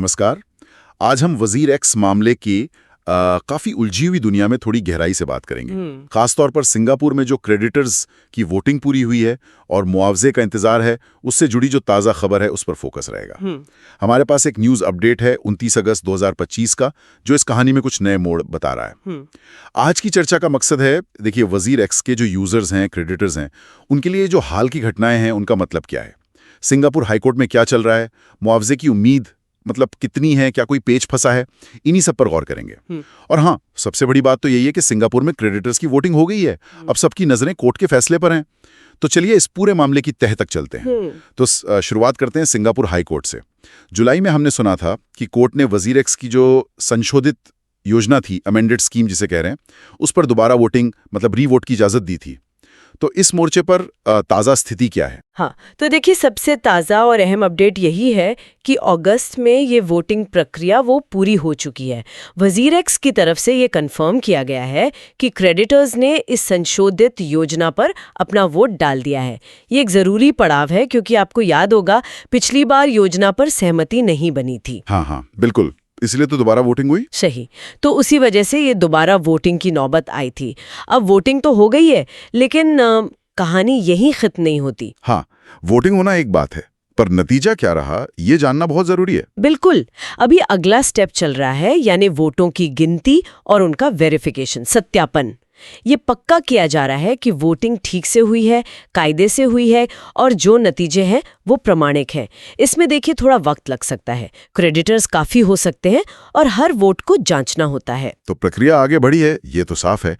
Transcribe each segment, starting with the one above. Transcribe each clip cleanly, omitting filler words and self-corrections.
नमस्कार। आज हम वजीर एक्स मामले की काफ़ी उलझी हुई दुनिया में थोड़ी गहराई से बात करेंगे। खासतौर पर सिंगापुर में जो क्रेडिटर्स की वोटिंग पूरी हुई है और मुआवजे का इंतजार है, उससे जुड़ी जो ताज़ा खबर है उस पर फोकस रहेगा। हमारे पास एक न्यूज़ अपडेट है 29 अगस्त 2025 का, जो इस कहानी में कुछ नए मोड़ बता रहा है। आज की चर्चा का मकसद है, देखिए, वजीर एक्स के जो यूजर्स हैं, क्रेडिटर्स हैं, उनके लिए जो हाल की घटनाएं हैं उनका मतलब क्या है, सिंगापुर हाईकोर्ट में क्या चल रहा है, मुआवजे की उम्मीद मतलब कितनी है, क्या कोई पेच फंसा है, इन्हीं सब पर गौर करेंगे। और हाँ, सबसे बड़ी बात तो यही है कि सिंगापुर में क्रेडिटर्स की वोटिंग हो गई है। अब सबकी नजरें कोर्ट के फैसले पर हैं। तो चलिए इस पूरे मामले की तह तक चलते हैं। तो शुरुआत करते हैं सिंगापुर हाई कोर्ट से। जुलाई में हमने सुना था कि कोर्ट ने वजीर एक्स की जो संशोधित योजना थी, अमेंडेड स्कीम जिसे कह रहे हैं, उस पर दोबारा वोटिंग मतलब रीवोट की इजाजत दी थी। तो इस मोर्चे पर ताज़ा स्थिति क्या है? हाँ, तो देखिए, सबसे ताज़ा और अहम अपडेट यही है कि अगस्त में ये वोटिंग प्रक्रिया वो पूरी हो चुकी है। वजीर एक्स की तरफ से ये कंफर्म किया गया है कि क्रेडिटर्स ने इस संशोधित योजना पर अपना वोट डाल दिया है। ये एक ज़रूरी पड़ाव है, क्योंकि आपको याद होगा पिछली बार योजना पर सहमति नहीं बनी थी। हाँ, बिल्कुल, इसलिए तो दोबारा वोटिंग हुई। सही, तो उसी वजह से ये दोबारा वोटिंग की नौबत आई थी। अब वोटिंग तो हो गई है, लेकिन कहानी यहीं खत्म नहीं होती। हाँ, वोटिंग होना एक बात है, पर नतीजा क्या रहा ये जानना बहुत जरूरी है। बिल्कुल, अभी अगला स्टेप चल रहा है, यानी वोटों की गिनती और उनका वेरिफिकेशन, सत्यापन। ये पक्का किया जा रहा है कि वोटिंग ठीक से हुई है, कायदे से हुई है और जो नतीजे हैं वो प्रमाणिक हैं। इसमें देखिए थोड़ा वक्त लग सकता है, क्रेडिटर्स काफी हो सकते हैं और हर वोट को जांचना होता है। तो प्रक्रिया आगे बढ़ी है, ये तो साफ है।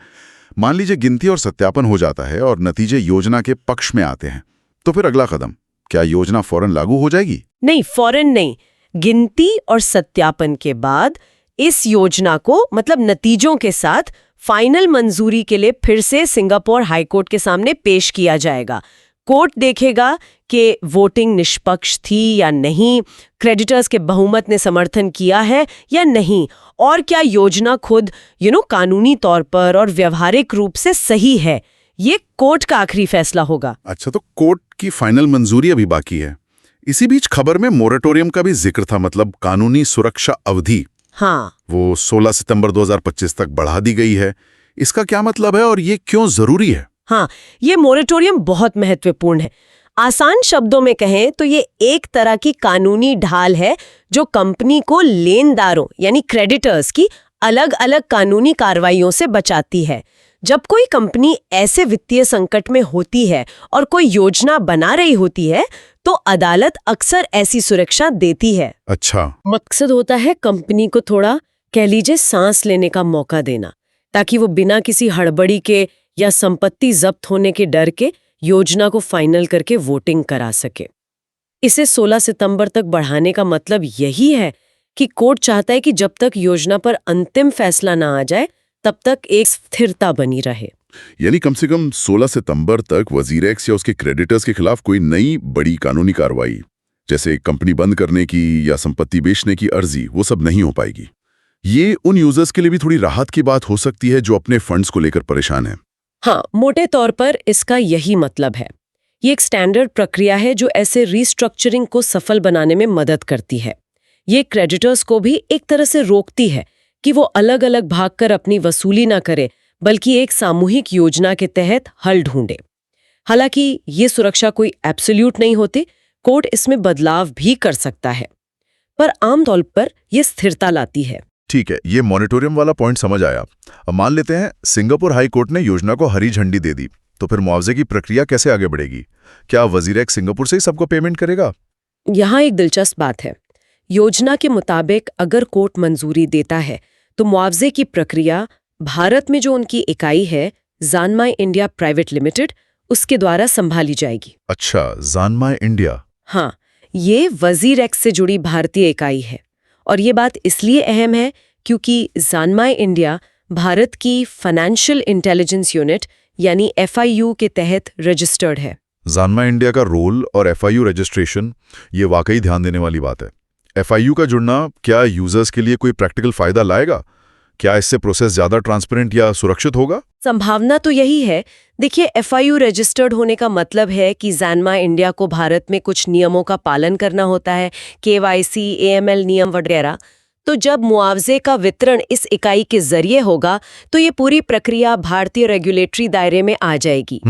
मान लीजिए गिनती और सत्यापन हो जाता है और नतीजे योजना के पक्ष में आते हैं, तो फिर अगला कदम क्या, योजना फौरन लागू हो जाएगी? नहीं, फौरन नहीं। गिनती और सत्यापन के बाद इस योजना को मतलब नतीजों के साथ फाइनल मंजूरी के लिए फिर से सिंगापुर हाईकोर्ट के सामने पेश किया जाएगा। कोर्ट देखेगा कि वोटिंग निष्पक्ष थी या नहीं, क्रेडिटर्स के बहुमत ने समर्थन किया है या नहीं, और क्या योजना खुद कानूनी तौर पर और व्यवहारिक रूप से सही है। ये कोर्ट का आखिरी फैसला होगा। अच्छा, तो कोर्ट की फाइनल मंजूरी अभी बाकी है। इसी बीच खबर में मोरेटोरियम का भी जिक्र था, मतलब कानूनी सुरक्षा अवधि। हाँ, वो 16 सितंबर 2025 तक बढ़ा दी गई है। इसका क्या मतलब है और ये क्यों जरूरी है? हाँ, ये मोरेटोरियम बहुत महत्वपूर्ण है। आसान शब्दों में कहें तो ये एक तरह की कानूनी ढाल है जो कंपनी को लेनदारों यानी क्रेडिटर्स की अलग अलग कानूनी कार्रवाइयों से बचाती है। जब कोई कंपनी ऐसे वित्तीय संकट में होती है और कोई योजना बना रही होती है, तो अदालत अक्सर ऐसी सुरक्षा देती है। अच्छा, मकसद होता है कंपनी को थोड़ा, कह लीजिए, सांस लेने का मौका देना, ताकि वो बिना किसी हड़बड़ी के या संपत्ति जब्त होने के डर के योजना को फाइनल करके वोटिंग करा सके। इसे 16 सितंबर तक बढ़ाने का मतलब यही है कि कोर्ट चाहता है कि जब तक योजना पर अंतिम फैसला ना आ जाए तब तक एक स्थिरता बनी रहे। यानी कम से कम 16 सितंबर तक वजीर एक्स या उसके क्रेडिटर्स के खिलाफ कोई नई बड़ी कानूनी कार्रवाई, जैसे कंपनी बंद करने की या संपत्ति बेचने की अर्जी, वो सब नहीं हो पाएगी। ये उन यूजर्स के लिए भी थोड़ी राहत की बात हो सकती है जो अपने फंड्स को लेकर परेशान हैं। हाँ, मोटे तौर पर इसका यही मतलब है। ये एक स्टैंडर्ड प्रक्रिया है जो ऐसे रीस्ट्रक्चरिंग को सफल बनाने में मदद करती है। ये क्रेडिटर्स को भी एक तरह से रोकती है कि वो अलग अलग भागकर अपनी वसूली ना करे, बल्कि एक सामूहिक योजना के तहत हल ढूंढे। हालांकि ये सुरक्षा कोई एब्सोल्यूट नहीं होती, कोर्ट इसमें बदलाव भी कर सकता है, पर आमतौर पर यह स्थिरता लाती है। ठीक है, ये मॉनिटोरियम वाला पॉइंट समझ आया। अब मान लेते हैं सिंगापुर हाई कोर्ट ने योजना को हरी झंडी दे दी, तो फिर मुआवजे की प्रक्रिया कैसे आगे बढ़ेगी? क्या वजीर एक्स सिंगापुर से ही सबको पेमेंट करेगा? यहाँ एक दिलचस्प बात है। योजना के मुताबिक अगर कोर्ट मंजूरी देता है तो मुआवजे की प्रक्रिया भारत में जो उनकी इकाई है, जानमाई इंडिया प्राइवेट लिमिटेड, उसके द्वारा संभाली जाएगी। अच्छा, जानमाई इंडिया। हाँ, ये वजीर एक्स से जुड़ी भारतीय इकाई है, और ये बात इसलिए अहम है क्योंकि जानमाई इंडिया भारत की फाइनेंशियल इंटेलिजेंस यूनिट यानी FIU के तहत रजिस्टर्ड है। जानमाई इंडिया का रोल और FIU रजिस्ट्रेशन, ये वाकई ध्यान देने वाली बात है। FIU का जुड़ना क्या यूजर्स के लिए कोई प्रैक्टिकल फायदा लाएगा? क्या इससे प्रोसेस ज्यादा ट्रांसपेरेंट या सुरक्षित होगा? संभावना तो यही है। देखिए, FIU रजिस्टर्ड होने का मतलब है कि जैनमा इंडिया को भारत में कुछ नियमों का पालन करना होता है, KYC, AML नियम वगैरह। तो जब मुआवजे का वितरण इस इकाई के जरिए होगा तो ये पूरी प्रक्रिया भारतीय रेगुलेटरी दायरे में आ जाएगी।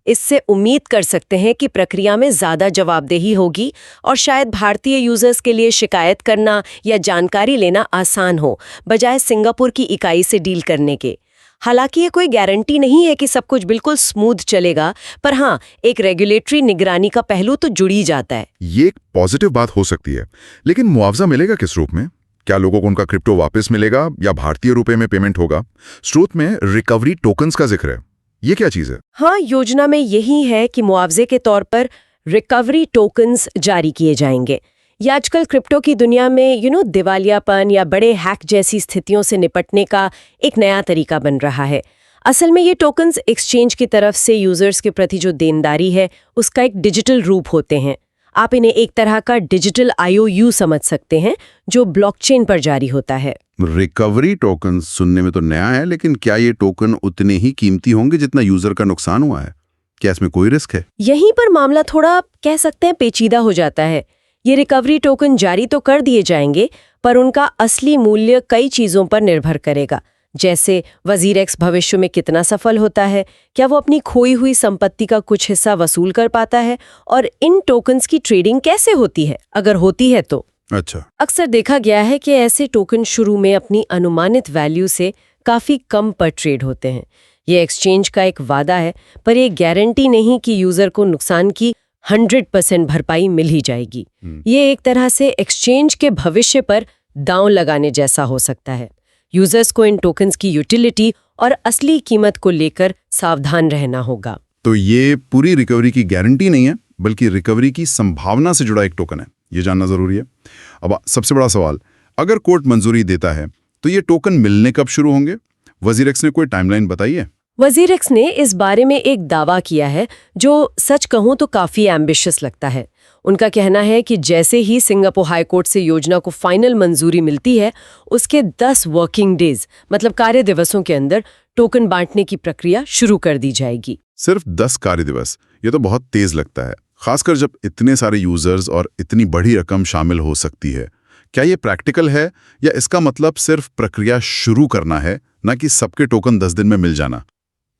इससे उम्मीद कर सकते हैं कि प्रक्रिया में ज्यादा जवाबदेही होगी और शायद भारतीय यूजर्स के लिए शिकायत करना या जानकारी लेना आसान हो, बजाय सिंगापुर की इकाई से डील करने के। हालांकि ये कोई गारंटी नहीं है कि सब कुछ बिल्कुल स्मूथ चलेगा, पर हाँ, एक रेगुलेटरी निगरानी का पहलू तो जुड़ ही जाता है। ये एक पॉजिटिव बात हो सकती है, लेकिन मुआवजा मिलेगा किस रूप में? क्या लोगों को उनका क्रिप्टो वापस मिलेगा या भारतीय रुपए में पेमेंट होगा? स्रोत में रिकवरी टोकन्स का जिक्र है, ये क्या चीज है? हाँ, योजना में यही है कि मुआवजे के तौर पर रिकवरी टोकन्स जारी किए जाएंगे। ये आजकल क्रिप्टो की दुनिया में दिवालियापन या बड़े हैक जैसी स्थितियों से निपटने का एक नया तरीका बन रहा है। असल में ये टोकन्स एक्सचेंज की तरफ से यूजर्स के प्रति जो देनदारी है उसका एक डिजिटल रूप होते हैं। आप इन्हें एक तरह का डिजिटल IOU समझ सकते हैं जो ब्लॉकचेन पर जारी होता है। रिकवरी टोकन सुनने में तो नया है, लेकिन क्या ये टोकन उतने ही कीमती होंगे जितना यूजर का नुकसान हुआ है? क्या इसमें कोई रिस्क है? यहीं पर मामला थोड़ा कह सकते हैं पेचीदा हो जाता है। ये रिकवरी टोकन जारी तो कर दिए जाएंगे, पर उनका असली मूल्य कई चीजों पर निर्भर करेगा, जैसे WazirX भविष्य में कितना सफल होता है, क्या वो अपनी खोई हुई संपत्ति का कुछ हिस्सा वसूल कर पाता है, और इन टोकन्स की ट्रेडिंग कैसे होती है, अगर होती है तो। अच्छा। अक्सर देखा गया है कि ऐसे टोकन शुरू में अपनी अनुमानित वैल्यू से काफी कम पर ट्रेड होते हैं। ये एक्सचेंज का एक वादा है, पर ये गारंटी नहीं कि यूजर को नुकसान की 100% भरपाई मिल ही जाएगी। ये एक तरह से एक्सचेंज के भविष्य पर दांव लगाने जैसा हो सकता है। यूजर्स को इन टोकन्स की यूटिलिटी और असली कीमत को लेकर सावधान रहना होगा। तो ये पूरी रिकवरी की गारंटी नहीं है, बल्कि रिकवरी की संभावना से जुड़ा एक टोकन है, ये जानना जरूरी है। अब सबसे बड़ा सवाल, अगर कोर्ट मंजूरी देता है तो ये टोकन मिलने कब शुरू होंगे? WazirX ने कोई टाइमलाइन बताई है? WazirX ने इस बारे में एक दावा किया है जो सच कहूं तो काफी एम्बिशियस लगता है। उनका कहना है कि जैसे ही सिंगापुर हाई कोर्ट से योजना को फाइनल मंजूरी मिलती है, उसके 10 वर्किंग डेज मतलब कार्य दिवसों के अंदर टोकन बांटने की प्रक्रिया शुरू कर दी जाएगी। सिर्फ 10 कार्य दिवस, ये तो बहुत तेज लगता है, खासकर जब इतने सारे यूजर्स और इतनी बड़ी रकम शामिल हो सकती है। क्या ये प्रैक्टिकल है या इसका मतलब सिर्फ प्रक्रिया शुरू करना है, न कि सबके टोकन 10 दिन में मिल जाना?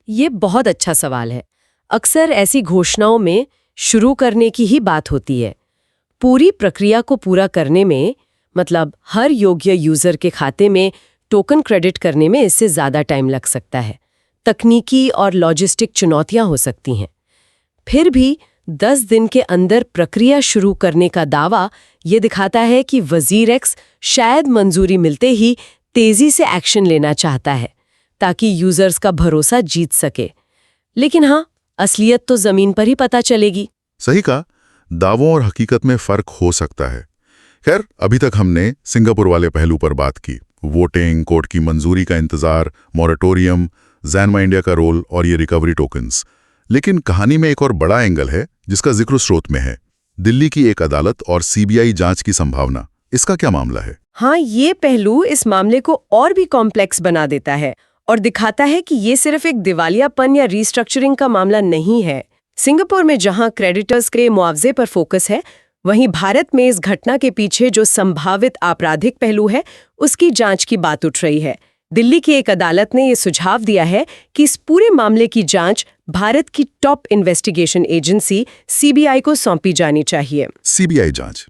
ये बहुत अच्छा सवाल है। अक्सर ऐसी घोषणाओं में शुरू करने की ही बात होती है। पूरी प्रक्रिया को पूरा करने में, मतलब हर योग्य यूजर के खाते में टोकन क्रेडिट करने में इससे ज्यादा टाइम लग सकता है। तकनीकी और लॉजिस्टिक चुनौतियां हो सकती हैं। फिर भी 10 दिन के अंदर प्रक्रिया शुरू करने का दावा ये दिखाता है कि WazirX शायद मंजूरी मिलते ही तेजी से एक्शन लेना चाहता है ताकि यूजर्स का भरोसा जीत सके। लेकिन हाँ, असलियत तो जमीन पर ही पता चलेगी। सही कहा, दावों और हकीकत में फर्क हो सकता है। खैर, अभी तक हमने सिंगापुर वाले पहलू पर बात की, वोटिंग, कोर्ट की मंजूरी का इंतजार, मॉरेटोरियम, जैनमा इंडिया का रोल और ये रिकवरी टोकन्स। लेकिन कहानी में एक और बड़ा एंगल है जिसका जिक्र स्रोत में है, दिल्ली की एक अदालत और CBI जांच की संभावना। इसका क्या मामला है? हाँ, ये पहलू इस मामले को और भी कॉम्प्लेक्स बना देता है और दिखाता है कि ये सिर्फ एक दिवालियापन या रीस्ट्रक्चरिंग का मामला नहीं है। सिंगापुर में जहां क्रेडिटर्स के मुआवजे पर फोकस है, वहीं भारत में इस घटना के पीछे जो संभावित आपराधिक पहलू है उसकी जांच की बात उठ रही है। दिल्ली की एक अदालत ने ये सुझाव दिया है कि इस पूरे मामले की जांच भारत की टॉप इन्वेस्टिगेशन एजेंसी CBI को सौंपी जानी चाहिए। CBI जांच,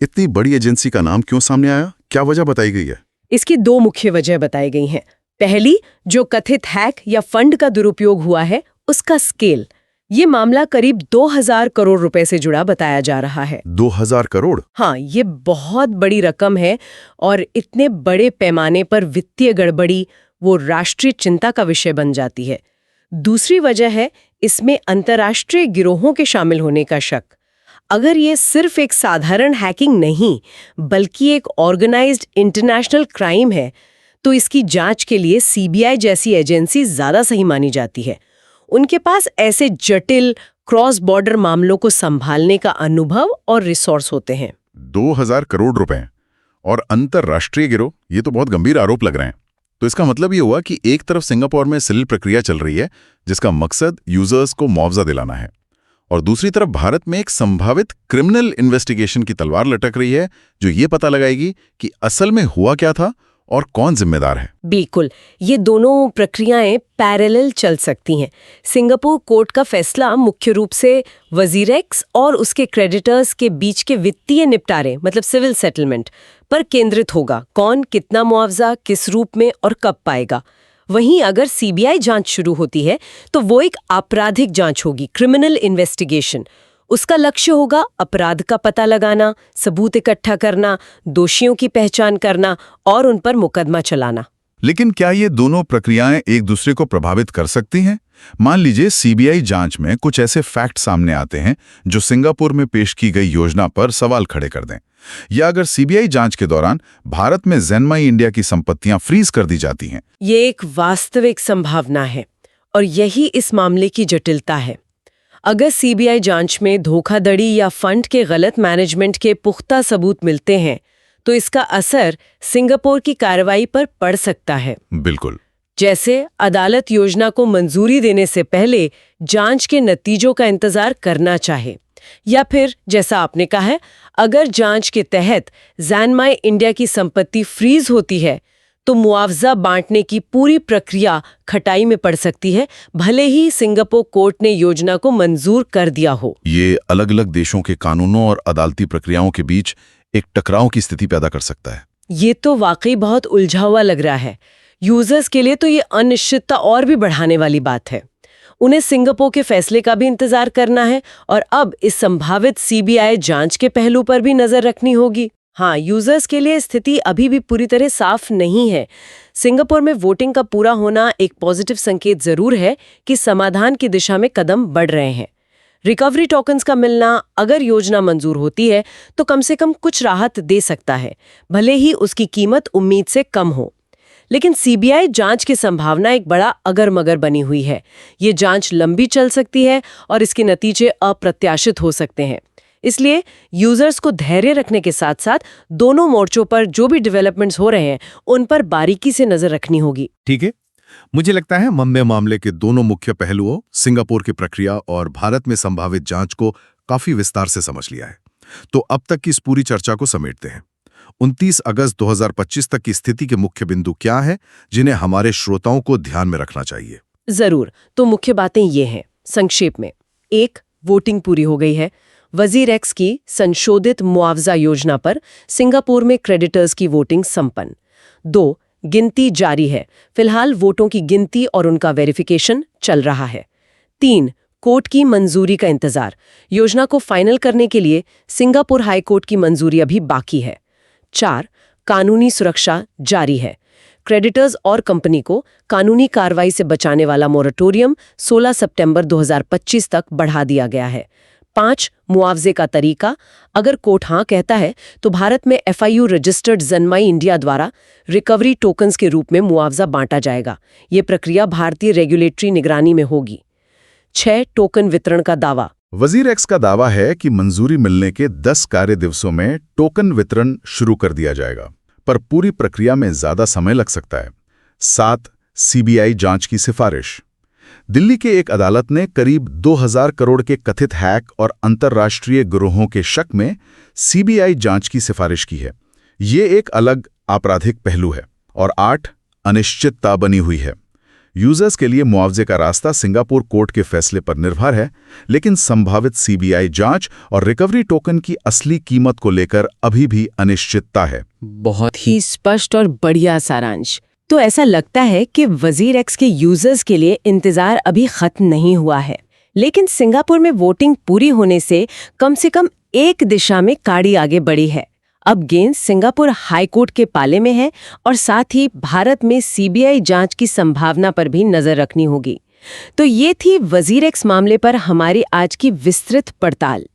इतनी बड़ी एजेंसी का नाम क्यों सामने आया? क्या वजह बताई गई है? इसकी 2 मुख्य वजह बताई गई हैं। पहली, जो कथित हैक या फंड का दुरुपयोग हुआ है उसका स्केल। ये मामला करीब 2000 करोड़ रुपए से जुड़ा बताया जा रहा है। 2000 करोड़? हाँ, ये बहुत बड़ी रकम है और इतने बड़े पैमाने पर वित्तीय गड़बड़ी वो राष्ट्रीय चिंता का विषय बन जाती है। दूसरी वजह है इसमें अंतर्राष्ट्रीय गिरोहों के शामिल होने का शक। अगर ये सिर्फ एक साधारण हैकिंग नहीं बल्कि एक ऑर्गेनाइज्ड इंटरनेशनल क्राइम है तो इसकी जांच के लिए CBI जैसी एजेंसी ज्यादा सही मानी जाती है। उनके पास ऐसे जटिल क्रॉस बॉर्डर मामलों को संभालने का अनुभव और रिसोर्स होते हैं। 2000 करोड़ रुपए और अंतर्राष्ट्रीय गिरोह, ये तो बहुत गंभीर आरोप लग रहे हैं। तो इसका मतलब ये हुआ कि एक तरफ सिंगापुर में सिविल प्रक्रिया चल रही है जिसका मकसद यूजर्स को मुआवजा दिलाना है, और दूसरी तरफ भारत में एक संभावित क्रिमिनल इन्वेस्टिगेशन की तलवार लटक रही है जो ये पता लगाएगी कि असल में हुआ क्या था और कौन जिम्मेदार है। बिल्कुल, ये दोनों प्रक्रियाएं पैरेलल चल सकती हैं। सिंगापुर कोर्ट का फैसला मुख्य रूप से वजीरेक्स और उसके क्रेडिटर्स के बीच के वित्तीय निपटारे मतलब सिविल सेटलमेंट पर केंद्रित होगा। कौन कितना मुआवजा किस रूप में और कब पाएगा। वहीं अगर सीबीआई जांच शुरू होती है तो वो एक आपराधिक जांच होगी, क्रिमिनल इन्वेस्टिगेशन। उसका लक्ष्य होगा अपराध का पता लगाना, सबूत इकट्ठा करना, दोषियों की पहचान करना और उन पर मुकदमा चलाना। लेकिन क्या ये दोनों प्रक्रियाएं एक दूसरे को प्रभावित कर सकती हैं? मान लीजिए सीबीआई जांच में कुछ ऐसे फैक्ट सामने आते हैं जो सिंगापुर में पेश की गई योजना पर सवाल खड़े कर दें, या अगर सीबीआई जांच के दौरान भारत में ज़ेनमाई इंडिया की संपत्तियां फ्रीज कर दी जाती हैं। ये एक वास्तविक संभावना है और यही इस मामले की जटिलता है। अगर सीबीआई जांच में धोखाधड़ी या फंड के गलत मैनेजमेंट के पुख्ता सबूत मिलते हैं तो इसका असर सिंगापुर की कार्रवाई पर पड़ सकता है। बिल्कुल। जैसे अदालत योजना को मंजूरी देने से पहले जांच के नतीजों का इंतजार करना चाहे, या फिर जैसा आपने कहा है, अगर जांच के तहत ज़ेनमाई इंडिया की संपत्ति फ्रीज होती है तो मुआवजा बांटने की पूरी प्रक्रिया खटाई में पड़ सकती है, भले ही सिंगापुर कोर्ट ने योजना को मंजूर कर दिया हो। ये अलग अलग देशों के कानूनों और अदालती प्रक्रियाओं के बीच एक टकराव की स्थिति पैदा कर सकता है। ये तो वाकई बहुत उलझा हुआ लग रहा है। यूजर्स के लिए तो ये अनिश्चितता और भी बढ़ाने वाली बात है। उन्हें सिंगापुर के फैसले का भी इंतजार करना है और अब इस संभावित सीबीआई जांच के पहलू पर भी नजर रखनी होगी। हाँ, यूजर्स के लिए स्थिति अभी भी पूरी तरह साफ नहीं है। सिंगापुर में वोटिंग का पूरा होना एक पॉजिटिव संकेत जरूर है कि समाधान की दिशा में कदम बढ़ रहे हैं। रिकवरी टोकन्स का मिलना अगर योजना मंजूर होती है तो कम से कम कुछ राहत दे सकता है, भले ही उसकी कीमत उम्मीद से कम हो। लेकिन सीबीआई जांच की संभावना एक बड़ा अगर मगर बनी हुई है। ये जांच लंबी चल सकती है और इसके नतीजे अप्रत्याशित हो सकते हैं। इसलिए यूजर्स को धैर्य रखने के साथ साथ दोनों मोर्चों पर जो भी डेवलपमेंट्स हो रहे हैं उन पर बारीकी से नजर रखनी होगी। ठीक है, मुझे लगता है हमने मामले के दोनों मुख्य पहलुओं, सिंगापुर की प्रक्रिया और भारत में संभावित जांच को काफी विस्तार से समझ लिया है। तो अब तक की इस पूरी चर्चा को समेटते हैं। 29 अगस्त 2025 तक की स्थिति के मुख्य बिंदु क्या है जिन्हें हमारे श्रोताओं को ध्यान में रखना चाहिए? जरूर, तो मुख्य बातें ये हैं संक्षेप में। 1, वोटिंग पूरी हो गई है। वजीरेक्स की संशोधित मुआवजा योजना पर सिंगापुर में क्रेडिटर्स की वोटिंग संपन्न। 2, गिनती जारी है। फिलहाल वोटों की गिनती और उनका वेरिफिकेशन चल रहा है। 3, कोर्ट की मंजूरी का इंतजार। योजना को फाइनल करने के लिए सिंगापुर हाई कोर्ट की मंजूरी अभी बाकी है। 4, कानूनी सुरक्षा जारी है। क्रेडिटर्स और कंपनी को कानूनी कार्रवाई से बचाने वाला मोरेटोरियम 16 सितंबर 2025 तक बढ़ा दिया गया है। 5, मुआवजे का तरीका। अगर कोर्ट हाँ कहता है तो भारत में FIU रजिस्टर्ड ज़ेनमाई इंडिया द्वारा रिकवरी टोकन्स के रूप में मुआवजा बांटा जाएगा। ये प्रक्रिया भारतीय रेगुलेटरी निगरानी में होगी। 6, टोकन वितरण का दावा। वजीरेक्स का दावा है कि मंजूरी मिलने के 10 कार्य दिवसों में टोकन वितरण शुरू कर दिया जाएगा, पर पूरी प्रक्रिया में ज्यादा समय लग सकता है। 7, सीबीआई जांच की सिफारिश। दिल्ली के एक अदालत ने करीब 2000 करोड़ के कथित हैक और अंतर्राष्ट्रीय गिरोहों के शक में सीबीआई जांच की सिफारिश की है। ये एक अलग आपराधिक पहलू है। और 8, अनिश्चितता बनी हुई है। यूजर्स के लिए मुआवजे का रास्ता सिंगापुर कोर्ट के फैसले पर निर्भर है, लेकिन संभावित सीबीआई जांच और रिकवरी टोकन की असली कीमत को लेकर अभी भी अनिश्चितता है। बहुत ही स्पष्ट और बढ़िया सारांश। तो ऐसा लगता है कि वजीरेक्स के यूजर्स के लिए इंतजार अभी खत्म नहीं हुआ है, लेकिन सिंगापुर में वोटिंग पूरी होने से कम एक दिशा में काड़ी आगे बढ़ी है। अब गेंद सिंगापुर हाई कोर्ट के पाले में है और साथ ही भारत में सीबीआई जांच की संभावना पर भी नजर रखनी होगी। तो ये थी वजीरेक्स मामले पर हमारी आज की विस्तृत पड़ताल।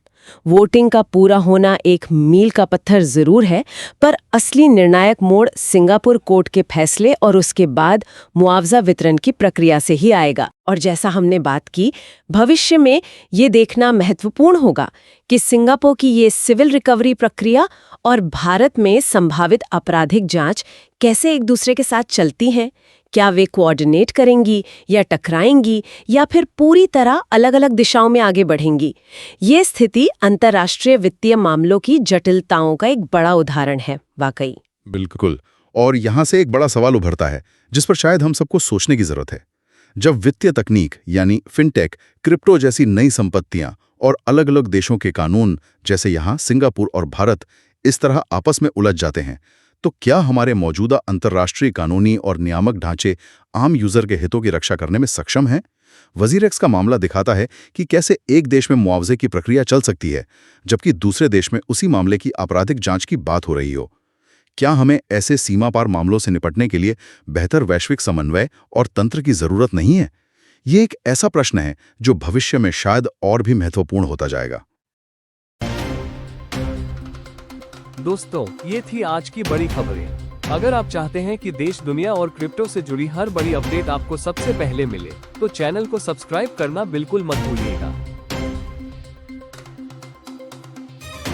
वोटिंग का पूरा होना एक मील का पत्थर जरूर है, पर असली निर्णायक मोड़ सिंगापुर कोर्ट के फैसले और उसके बाद मुआवजा वितरण की प्रक्रिया से ही आएगा। और जैसा हमने बात की, भविष्य में ये देखना महत्वपूर्ण होगा कि सिंगापुर की ये सिविल रिकवरी प्रक्रिया और भारत में संभावित आपराधिक जांच कैसे एक दूसरे के साथ चलती हैं। क्या वे कोऑर्डिनेट करेंगी या टकराएंगी या फिर पूरी तरह अलग-अलग दिशाओं में आगे बढ़ेंगी। ये स्थिति अंतर्राष्ट्रीय वित्तीय मामलों की जटिलताओं का एक बड़ा उदाहरण है वाकई। बिल्कुल। और यहाँ से एक बड़ा सवाल उभरता है जिस पर शायद हम सबको सोचने की जरूरत है। जब वित्तीय तकनीक यानी फिनटेक, क्रिप्टो जैसी नई संपत्तियां और अलग-अलग देशों के कानून जैसे यहाँ सिंगापुर और भारत इस तरह आपस में उलझ जाते हैं, तो क्या हमारे मौजूदा अंतर्राष्ट्रीय कानूनी और नियामक ढांचे आम यूजर के हितों की रक्षा करने में सक्षम हैं? वजीर एक्स का मामला दिखाता है कि कैसे एक देश में मुआवजे की प्रक्रिया चल सकती है जबकि दूसरे देश में उसी मामले की आपराधिक जांच की बात हो रही हो। क्या हमें ऐसे सीमा पार मामलों से निपटने के लिए बेहतर वैश्विक समन्वय और तंत्र की जरूरत नहीं है? ये एक ऐसा प्रश्न है जो भविष्य में शायद और भी महत्वपूर्ण होता जाएगा। दोस्तों, ये थी आज की बड़ी खबरें। अगर आप चाहते हैं कि देश, दुनिया और क्रिप्टो से जुड़ी हर बड़ी अपडेट आपको सबसे पहले मिले, तो चैनल को सब्सक्राइब करना बिल्कुल मत भूलिएगा।